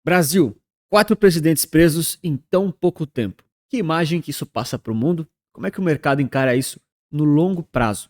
Brasil, 4 presidentes presos em tão pouco tempo. Que imagem que isso passa para o mundo? Como é que o mercado encara isso no longo prazo?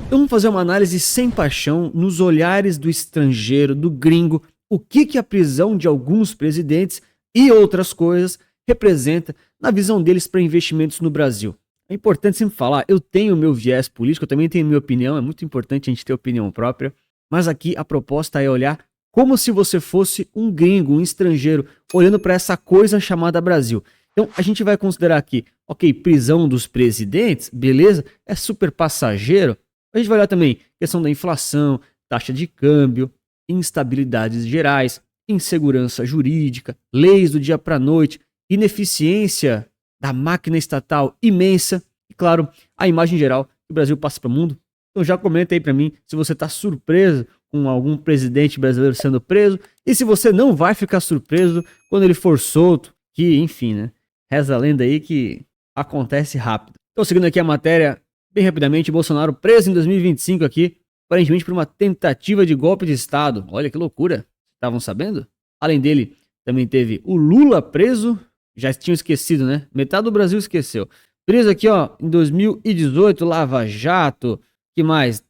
Então vamos fazer uma análise sem paixão nos olhares do estrangeiro, do gringo, o que a prisão de alguns presidentes e outras coisas representa na visão deles para investimentos no Brasil. É importante sempre falar, eu tenho o meu viés político, eu também tenho a minha opinião, é muito importante a gente ter opinião própria, mas aqui a proposta é olhar como se você fosse um gringo, um estrangeiro, olhando para essa coisa chamada Brasil. Então a gente vai considerar aqui, ok, prisão dos presidentes, beleza, é super passageiro. A gente vai olhar também questão da inflação, taxa de câmbio, instabilidades gerais, insegurança jurídica, leis do dia para a noite, ineficiência da máquina estatal imensa e, claro, a imagem geral que o Brasil passa para o mundo. Então já comenta aí para mim se você está surpreso com algum presidente brasileiro sendo preso e se você não vai ficar surpreso quando ele for solto, que enfim, né? Reza a lenda aí que acontece rápido. Então seguindo aqui a matéria, bem rapidamente, Bolsonaro preso em 2025 aqui, aparentemente por uma tentativa de golpe de Estado. Olha que loucura, estavam sabendo? Além dele, também teve o Lula preso, já tinham esquecido, né? Metade do Brasil esqueceu. Preso aqui, ó, em 2018, Lava Jato, que mais?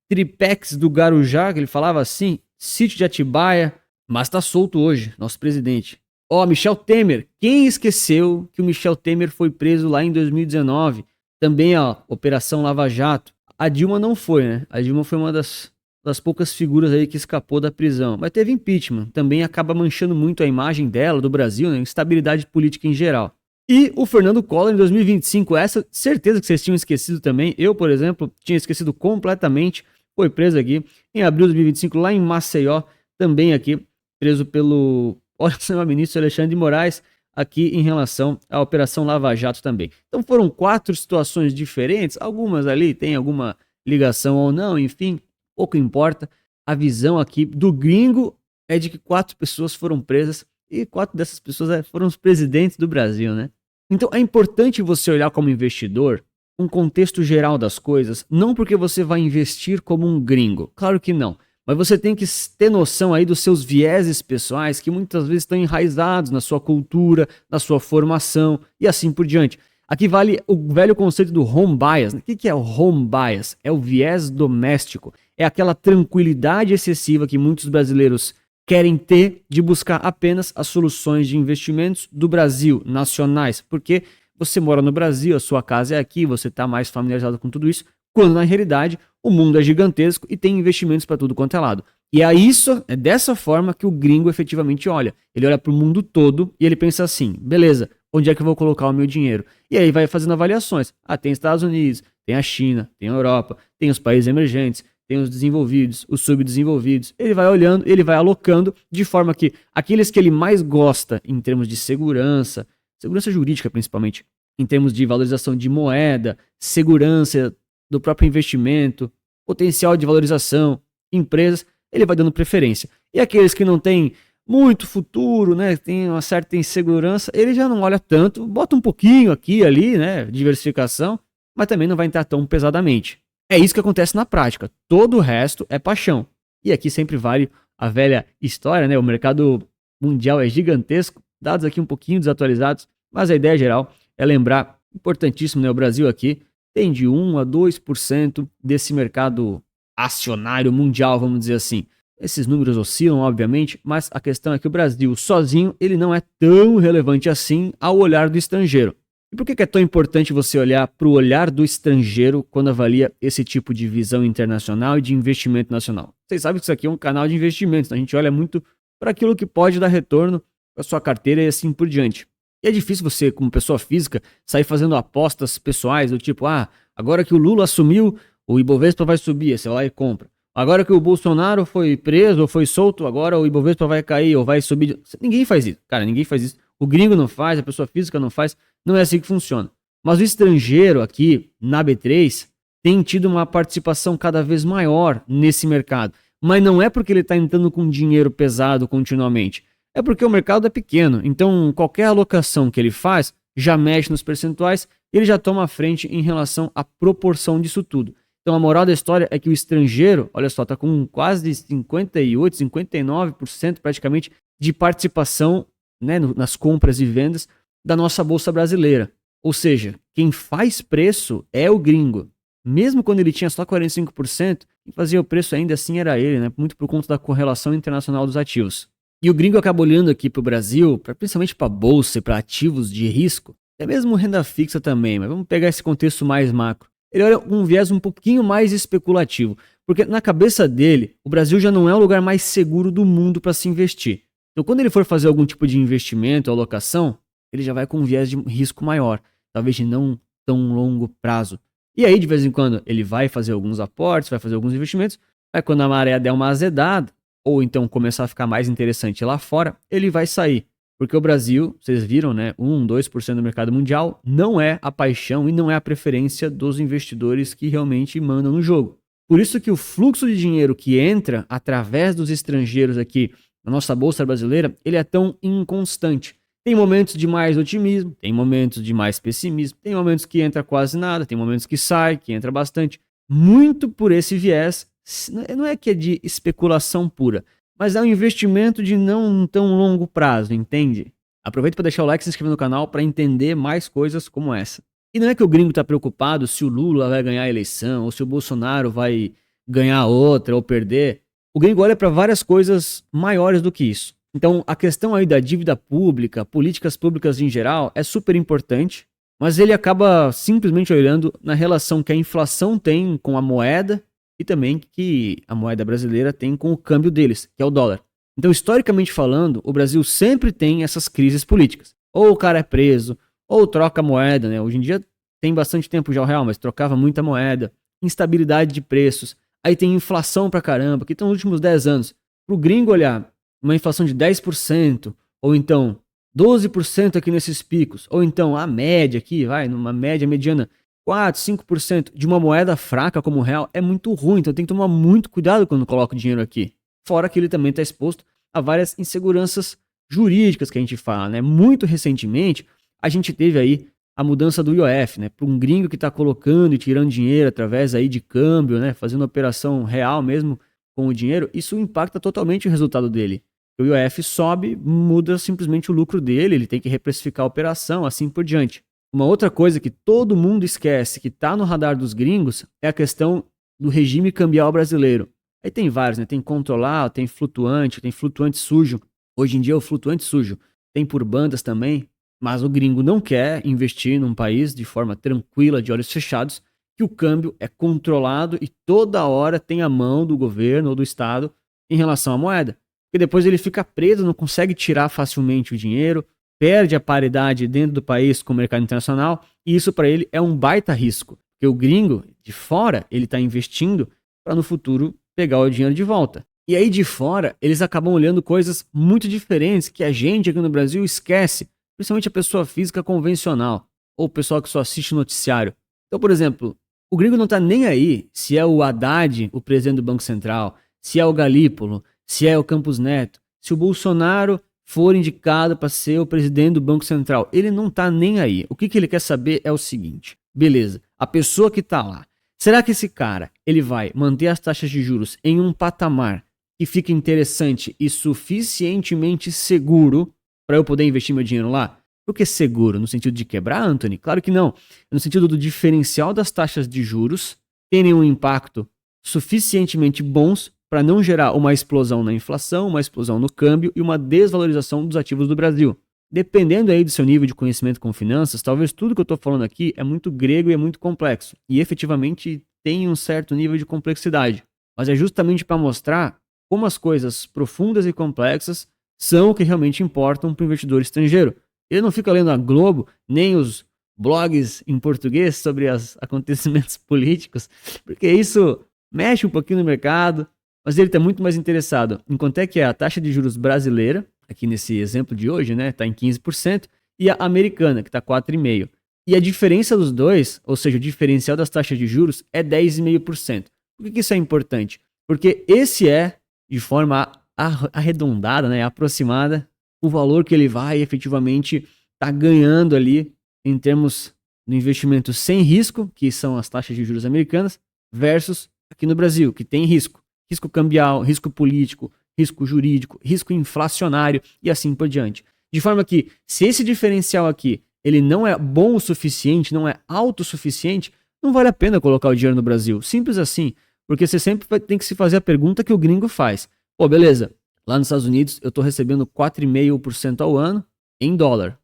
Tripex do Garujá, que ele falava assim, sítio de Atibaia, mas tá solto hoje, nosso presidente. Ó, Michel Temer, quem esqueceu que o Michel Temer foi preso lá em 2019? Também, ó, Operação Lava Jato. A Dilma não foi, né? A Dilma foi uma das poucas figuras aí que escapou da prisão. Mas teve impeachment, também acaba manchando muito a imagem dela, do Brasil, né? Instabilidade política em geral. E o Fernando Collor em 2025, essa certeza que vocês tinham esquecido também. Eu, por exemplo, tinha esquecido completamente. Foi preso aqui em abril de 2025, lá em Maceió, também aqui, preso pelo, olha o senhor ministro Alexandre de Moraes, aqui em relação à Operação Lava Jato também. Então foram 4 situações diferentes, algumas ali tem alguma ligação ou não, enfim, pouco importa. A visão aqui do gringo é de que 4 pessoas foram presas e 4 dessas pessoas foram os presidentes do Brasil, né? Então é importante você olhar como investidor um contexto geral das coisas, não porque você vai investir como um gringo, claro que não, mas você tem que ter noção aí dos seus vieses pessoais que muitas vezes estão enraizados na sua cultura, na sua formação e assim por diante. Aqui vale o velho conceito do home bias. O que é o home bias? É o viés doméstico, é aquela tranquilidade excessiva que muitos brasileiros querem ter de buscar apenas as soluções de investimentos do Brasil, nacionais, porque você mora no Brasil, a sua casa é aqui, você está mais familiarizado com tudo isso, quando na realidade o mundo é gigantesco e tem investimentos para tudo quanto é lado. E é dessa forma que o gringo efetivamente olha. Ele olha para o mundo todo e ele pensa assim, beleza, onde é que eu vou colocar o meu dinheiro? E aí vai fazendo avaliações. Ah, tem Estados Unidos, tem a China, tem a Europa, tem os países emergentes, tem os desenvolvidos, os subdesenvolvidos. Ele vai olhando, ele vai alocando de forma que aqueles que ele mais gosta em termos de segurança jurídica principalmente, em termos de valorização de moeda, segurança do próprio investimento, potencial de valorização, empresas, ele vai dando preferência. E aqueles que não têm muito futuro, né, tem uma certa insegurança, ele já não olha tanto, bota um pouquinho aqui e ali, né, diversificação, mas também não vai entrar tão pesadamente. É isso que acontece na prática. Todo o resto é paixão. E aqui sempre vale a velha história, né, o mercado mundial é gigantesco, dados aqui um pouquinho desatualizados, mas a ideia geral é lembrar, importantíssimo, né, o Brasil aqui tem de 1 a 2% desse mercado acionário mundial, vamos dizer assim. Esses números oscilam, obviamente, mas a questão é que o Brasil sozinho ele não é tão relevante assim ao olhar do estrangeiro. E por que é tão importante você olhar para o olhar do estrangeiro quando avalia esse tipo de visão internacional e de investimento nacional? Vocês sabem que isso aqui é um canal de investimentos, então a gente olha muito para aquilo que pode dar retorno para a sua carteira e assim por diante. E é difícil você, como pessoa física, sair fazendo apostas pessoais do tipo, agora que o Lula assumiu, o Ibovespa vai subir, você vai lá e compra. Agora que o Bolsonaro foi preso ou foi solto, agora o Ibovespa vai cair ou vai subir. Ninguém faz isso, cara, ninguém faz isso. O gringo não faz, a pessoa física não faz, não é assim que funciona. Mas o estrangeiro aqui, na B3, tem tido uma participação cada vez maior nesse mercado. Mas não é porque ele está entrando com dinheiro pesado continuamente. É porque o mercado é pequeno, então qualquer alocação que ele faz já mexe nos percentuais e ele já toma a frente em relação à proporção disso tudo. Então a moral da história é que o estrangeiro, olha só, está com quase 58%, 59% praticamente de participação, né, nas compras e vendas da nossa bolsa brasileira. Ou seja, quem faz preço é o gringo. Mesmo quando ele tinha só 45%, quem fazia o preço ainda assim era ele, né? Muito por conta da correlação internacional dos ativos. E o gringo acaba olhando aqui para o Brasil, principalmente para a bolsa e para ativos de risco, até mesmo renda fixa também, mas vamos pegar esse contexto mais macro. Ele olha com um viés um pouquinho mais especulativo, porque na cabeça dele, o Brasil já não é o lugar mais seguro do mundo para se investir. Então, quando ele for fazer algum tipo de investimento ou alocação, ele já vai com um viés de risco maior, talvez de não tão longo prazo. E aí, de vez em quando, ele vai fazer alguns aportes, vai fazer alguns investimentos, aí quando a maré der uma azedada, ou então começar a ficar mais interessante lá fora, ele vai sair. Porque o Brasil, vocês viram, né, 2% do mercado mundial não é a paixão e não é a preferência dos investidores que realmente mandam no jogo. Por isso que o fluxo de dinheiro que entra através dos estrangeiros aqui na nossa bolsa brasileira, ele é tão inconstante. Tem momentos de mais otimismo, tem momentos de mais pessimismo, tem momentos que entra quase nada, tem momentos que sai, que entra bastante. Muito por esse viés, não é que é de especulação pura, mas é um investimento de não tão longo prazo, entende? Aproveita para deixar o like e se inscrever no canal para entender mais coisas como essa. E não é que o gringo está preocupado se o Lula vai ganhar a eleição, ou se o Bolsonaro vai ganhar outra ou perder. O gringo olha para várias coisas maiores do que isso. Então, a questão aí da dívida pública, políticas públicas em geral, é super importante, mas ele acaba simplesmente olhando na relação que a inflação tem com a moeda e também que a moeda brasileira tem com o câmbio deles, que é o dólar. Então, historicamente falando, o Brasil sempre tem essas crises políticas. Ou o cara é preso, ou troca a moeda, né? Hoje em dia tem bastante tempo já o real, mas trocava muita moeda, instabilidade de preços, aí tem inflação pra caramba, que estão nos últimos 10 anos. Pro gringo olhar uma inflação de 10%, ou então 12% aqui nesses picos, ou então a média aqui, vai, numa média mediana, 4, 5% de uma moeda fraca como o real, é muito ruim, então tem que tomar muito cuidado quando coloca o dinheiro aqui. Fora que ele também está exposto a várias inseguranças jurídicas que a gente fala, né? Muito recentemente, a gente teve aí a mudança do IOF, né? Para um gringo que está colocando e tirando dinheiro através aí de câmbio, né? Fazendo operação real mesmo com o dinheiro, isso impacta totalmente o resultado dele. O IOF sobe, muda simplesmente o lucro dele, ele tem que reprecificar a operação, assim por diante. Uma outra coisa que todo mundo esquece, que está no radar dos gringos, é a questão do regime cambial brasileiro. Aí tem vários, né? Tem controlado, tem flutuante sujo. Hoje em dia é o flutuante sujo. Tem por bandas também, mas o gringo não quer investir num país de forma tranquila, de olhos fechados, que o câmbio é controlado e toda hora tem a mão do governo ou do Estado em relação à moeda. Porque depois ele fica preso, não consegue tirar facilmente o dinheiro, perde a paridade dentro do país com o mercado internacional, e isso para ele é um baita risco. Porque o gringo, de fora, ele está investindo para no futuro pegar o dinheiro de volta. E aí de fora, eles acabam olhando coisas muito diferentes que a gente aqui no Brasil esquece, principalmente a pessoa física convencional, ou o pessoal que só assiste noticiário. Então, por exemplo, o gringo não está nem aí se é o Haddad, o presidente do Banco Central, se é o Galípolo, se é o Campos Neto, se o Bolsonaro for indicado para ser o presidente do Banco Central. Ele não está nem aí. O que ele quer saber é o seguinte: beleza, a pessoa que está lá, será que esse cara ele vai manter as taxas de juros em um patamar que fica interessante e suficientemente seguro para eu poder investir meu dinheiro lá? Por que seguro? No sentido de quebrar, Anthony? Claro que não. No sentido do diferencial das taxas de juros terem um impacto suficientemente bons para não gerar uma explosão na inflação, uma explosão no câmbio e uma desvalorização dos ativos do Brasil. Dependendo aí do seu nível de conhecimento com finanças, talvez tudo que eu estou falando aqui é muito grego e é muito complexo. E efetivamente tem um certo nível de complexidade. Mas é justamente para mostrar como as coisas profundas e complexas são o que realmente importam para o investidor estrangeiro. Ele não fica lendo a Globo, nem os blogs em português sobre os acontecimentos políticos, porque isso mexe um pouquinho no mercado, mas ele está muito mais interessado em quanto é que é a taxa de juros brasileira, aqui nesse exemplo de hoje, né, está em 15%, e a americana, que está 4,5%. E a diferença dos dois, ou seja, o diferencial das taxas de juros, é 10,5%. Por que isso é importante? Porque esse é, de forma arredondada, né, aproximada, o valor que ele vai efetivamente estar ganhando ali em termos do investimento sem risco, que são as taxas de juros americanas, versus aqui no Brasil, que tem risco. Risco cambial, risco político, risco jurídico, risco inflacionário e assim por diante. De forma que, se esse diferencial aqui ele não é bom o suficiente, não é autossuficiente, não vale a pena colocar o dinheiro no Brasil. Simples assim. Porque você sempre tem que se fazer a pergunta que o gringo faz. Pô, beleza, lá nos Estados Unidos eu estou recebendo 4,5% ao ano em dólar.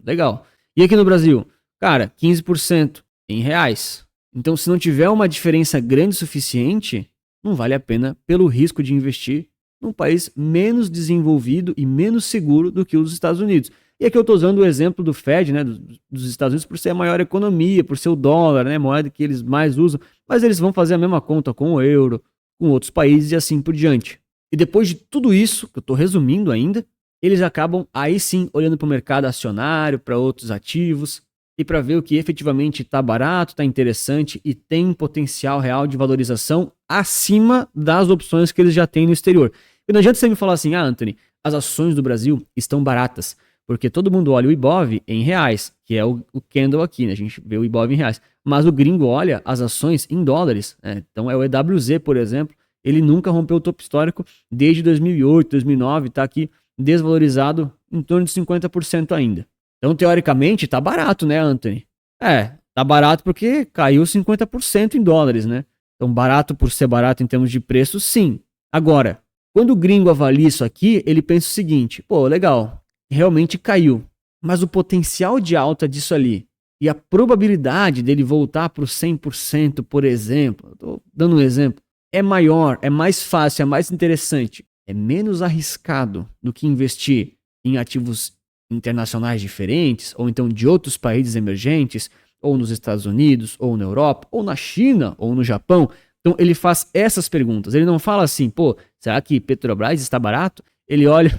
Legal. E aqui no Brasil? Cara, 15% em reais. Então, se não tiver uma diferença grande o suficiente, não vale a pena pelo risco de investir num país menos desenvolvido e menos seguro do que os Estados Unidos. E aqui eu estou usando o exemplo do Fed, né, dos Estados Unidos, por ser a maior economia, por ser o dólar, né, moeda que eles mais usam, mas eles vão fazer a mesma conta com o euro, com outros países e assim por diante. E depois de tudo isso, que eu estou resumindo ainda, eles acabam aí sim olhando para o mercado acionário, para outros ativos, e para ver o que efetivamente está barato, está interessante e tem potencial real de valorização acima das opções que eles já têm no exterior. E não adianta você me falar assim, Anthony, as ações do Brasil estão baratas, porque todo mundo olha o Ibov em reais, que é o candle aqui, né? A gente vê o Ibov em reais, mas o gringo olha as ações em dólares, né? Então é o EWZ, por exemplo, ele nunca rompeu o topo histórico desde 2008, 2009, está aqui desvalorizado em torno de 50% ainda. Então, teoricamente, tá barato, né, Anthony? Tá barato porque caiu 50% em dólares, né? Então, barato por ser barato em termos de preço, sim. Agora, quando o gringo avalia isso aqui, ele pensa o seguinte, pô, legal, realmente caiu, mas o potencial de alta disso ali e a probabilidade dele voltar para os 100%, por exemplo, eu tô dando um exemplo, é maior, é mais fácil, é mais interessante, é menos arriscado do que investir em ativos internacionais diferentes, ou então de outros países emergentes, ou nos Estados Unidos, ou na Europa, ou na China, ou no Japão. Então ele faz essas perguntas. Ele não fala assim, pô, será que Petrobras está barato? Ele olha,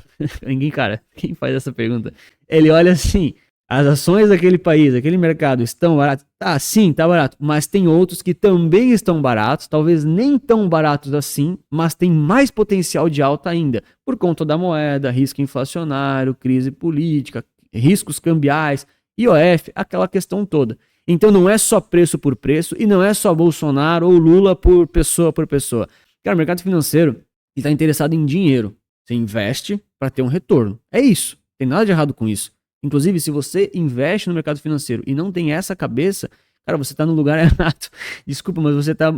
quem faz essa pergunta? Ele olha assim, as ações daquele país, daquele mercado estão baratas? Tá, sim, tá barato, mas tem outros que também estão baratos, talvez nem tão baratos assim, mas tem mais potencial de alta ainda, por conta da moeda, risco inflacionário, crise política, riscos cambiais, IOF, aquela questão toda. Então não é só preço por preço e não é só Bolsonaro ou Lula por pessoa por pessoa. Cara, o mercado financeiro está interessado em dinheiro. Você investe para ter um retorno. É isso. Não tem nada de errado com isso. Inclusive, se você investe no mercado financeiro e não tem essa cabeça, cara, você está no lugar errado. Desculpa, mas você tá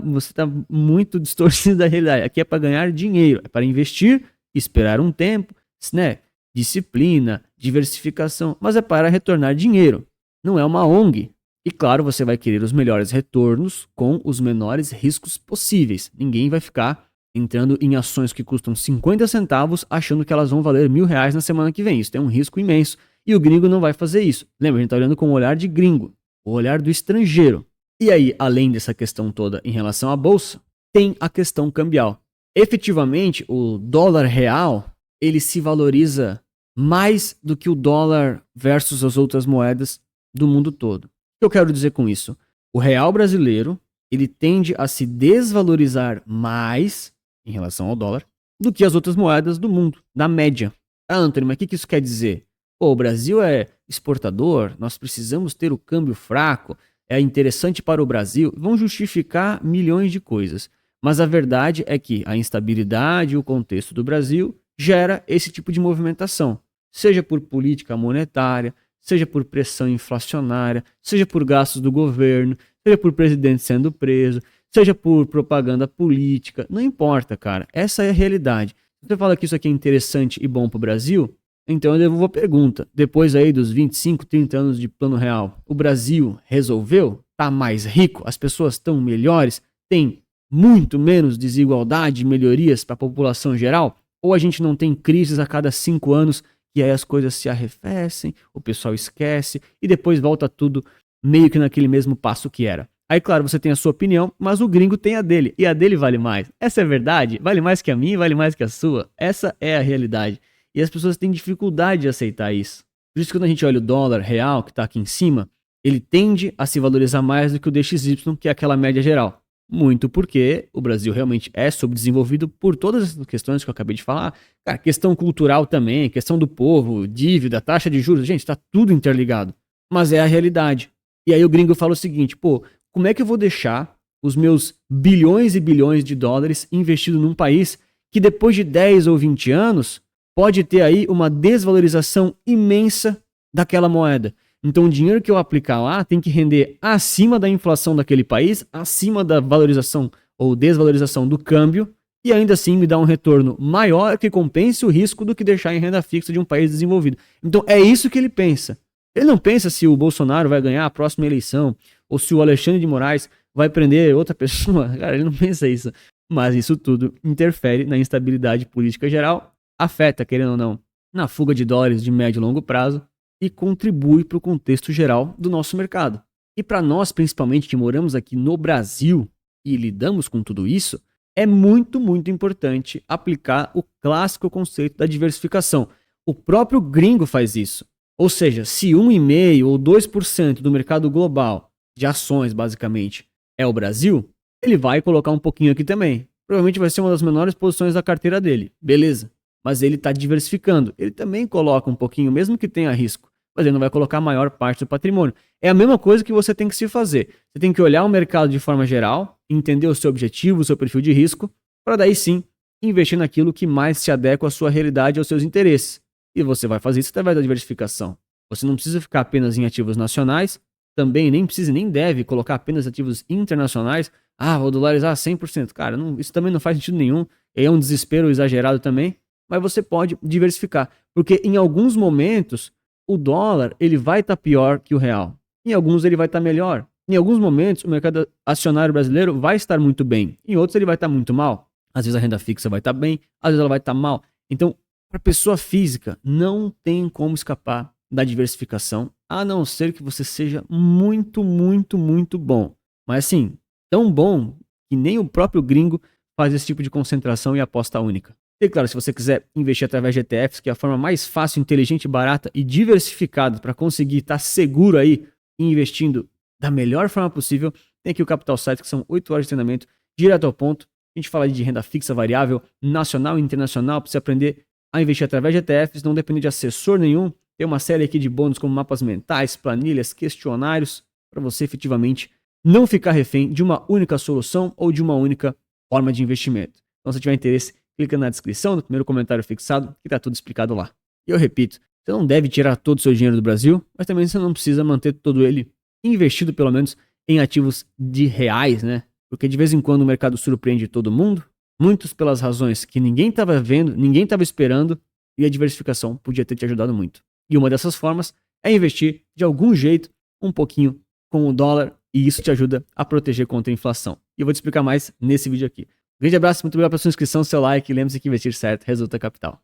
muito distorcido da realidade. Aqui é para ganhar dinheiro, é para investir, esperar um tempo, né? Disciplina, diversificação, mas é para retornar dinheiro. Não é uma ONG. E claro, você vai querer os melhores retornos com os menores riscos possíveis. Ninguém vai ficar entrando em ações que custam 50 centavos achando que elas vão valer R$1.000 na semana que vem. Isso tem um risco imenso. E o gringo não vai fazer isso. Lembra, a gente está olhando com o olhar de gringo, o olhar do estrangeiro. E aí, além dessa questão toda em relação à bolsa, tem a questão cambial. Efetivamente, o dólar real, ele se valoriza mais do que o dólar versus as outras moedas do mundo todo. O que eu quero dizer com isso? O real brasileiro, ele tende a se desvalorizar mais em relação ao dólar do que as outras moedas do mundo, na média. Ah, Antônio, mas o que isso quer dizer? Pô, o Brasil é exportador, nós precisamos ter o câmbio fraco, é interessante para o Brasil. Vão justificar milhões de coisas. Mas a verdade é que a instabilidade e o contexto do Brasil gera esse tipo de movimentação. Seja por política monetária, seja por pressão inflacionária, seja por gastos do governo, seja por presidente sendo preso, seja por propaganda política. Não importa, cara. Essa é a realidade. Se você fala que isso aqui é interessante e bom para o Brasil, então eu devolvo a pergunta. Depois aí dos 25, 30 anos de plano real, o Brasil resolveu? Tá mais rico? As pessoas estão melhores? Tem muito menos desigualdade e melhorias para a população geral? Ou a gente não tem crises a cada 5 anos e aí as coisas se arrefecem, o pessoal esquece e depois volta tudo meio que naquele mesmo passo que era? Aí, claro, você tem a sua opinião, mas o gringo tem a dele. E a dele vale mais. Essa é a verdade? Vale mais que a minha, vale mais que a sua. Essa é a realidade. E as pessoas têm dificuldade de aceitar isso. Por isso que quando a gente olha o dólar real, que está aqui em cima, ele tende a se valorizar mais do que o DXY, que é aquela média geral. Muito porque o Brasil realmente é subdesenvolvido por todas as questões que eu acabei de falar. Cara, questão cultural também, questão do povo, dívida, taxa de juros. Gente, está tudo interligado. Mas é a realidade. E aí o gringo fala o seguinte, pô, como é que eu vou deixar os meus bilhões e bilhões de dólares investidos num país que depois de 10 ou 20 anos pode ter aí uma desvalorização imensa daquela moeda. Então o dinheiro que eu aplicar lá tem que render acima da inflação daquele país, acima da valorização ou desvalorização do câmbio, e ainda assim me dá um retorno maior que compense o risco do que deixar em renda fixa de um país desenvolvido. Então é isso que ele pensa. Ele não pensa se o Bolsonaro vai ganhar a próxima eleição, ou se o Alexandre de Moraes vai prender outra pessoa. Cara, ele não pensa isso. Mas isso tudo interfere na instabilidade política geral, afeta, querendo ou não, na fuga de dólares de médio e longo prazo e contribui para o contexto geral do nosso mercado. E para nós, principalmente, que moramos aqui no Brasil e lidamos com tudo isso, é muito, muito importante aplicar o clássico conceito da diversificação. O próprio gringo faz isso. Ou seja, se 1,5% ou 2% do mercado global de ações, basicamente, é o Brasil, ele vai colocar um pouquinho aqui também. Provavelmente vai ser uma das menores posições da carteira dele. Beleza. Mas ele está diversificando. Ele também coloca um pouquinho, mesmo que tenha risco. Mas ele não vai colocar a maior parte do patrimônio. É a mesma coisa que você tem que se fazer. Você tem que olhar o mercado de forma geral, entender o seu objetivo, o seu perfil de risco, para daí sim investir naquilo que mais se adequa à sua realidade e aos seus interesses. E você vai fazer isso através da diversificação. Você não precisa ficar apenas em ativos nacionais, também nem precisa nem deve colocar apenas ativos internacionais. Vou dolarizar 100%. Cara, isso também não faz sentido nenhum. É um desespero exagerado também. Mas você pode diversificar. Porque em alguns momentos, o dólar ele vai estar pior que o real. Em alguns ele vai estar melhor. Em alguns momentos, o mercado acionário brasileiro vai estar muito bem. Em outros ele vai estar muito mal. Às vezes a renda fixa vai estar bem, às vezes ela vai estar mal. Então, para pessoa física, não tem como escapar da diversificação, a não ser que você seja muito, muito, muito bom. Mas assim, tão bom que nem o próprio gringo faz esse tipo de concentração e aposta única. E claro, se você quiser investir através de ETFs, que é a forma mais fácil, inteligente, barata e diversificada para conseguir estar seguro aí investindo da melhor forma possível, tem aqui o Capital Site, que são 8 horas de treinamento, direto ao ponto. A gente fala de renda fixa variável, nacional e internacional, para você aprender a investir através de ETFs, não depender de assessor nenhum. Tem uma série aqui de bônus como mapas mentais, planilhas, questionários, para você efetivamente não ficar refém de uma única solução ou de uma única forma de investimento. Então, se tiver interesse, clica na descrição, no primeiro comentário fixado, que está tudo explicado lá. E eu repito, você não deve tirar todo o seu dinheiro do Brasil, mas também você não precisa manter todo ele investido, pelo menos, em ativos de reais, né? Porque de vez em quando o mercado surpreende todo mundo, muitos pelas razões que ninguém estava vendo, ninguém estava esperando, e a diversificação podia ter te ajudado muito. E uma dessas formas é investir de algum jeito, um pouquinho, com o dólar, e isso te ajuda a proteger contra a inflação. E eu vou te explicar mais nesse vídeo aqui. Grande abraço, muito obrigado pela sua inscrição, seu like, e lembre-se que investir certo resulta capital.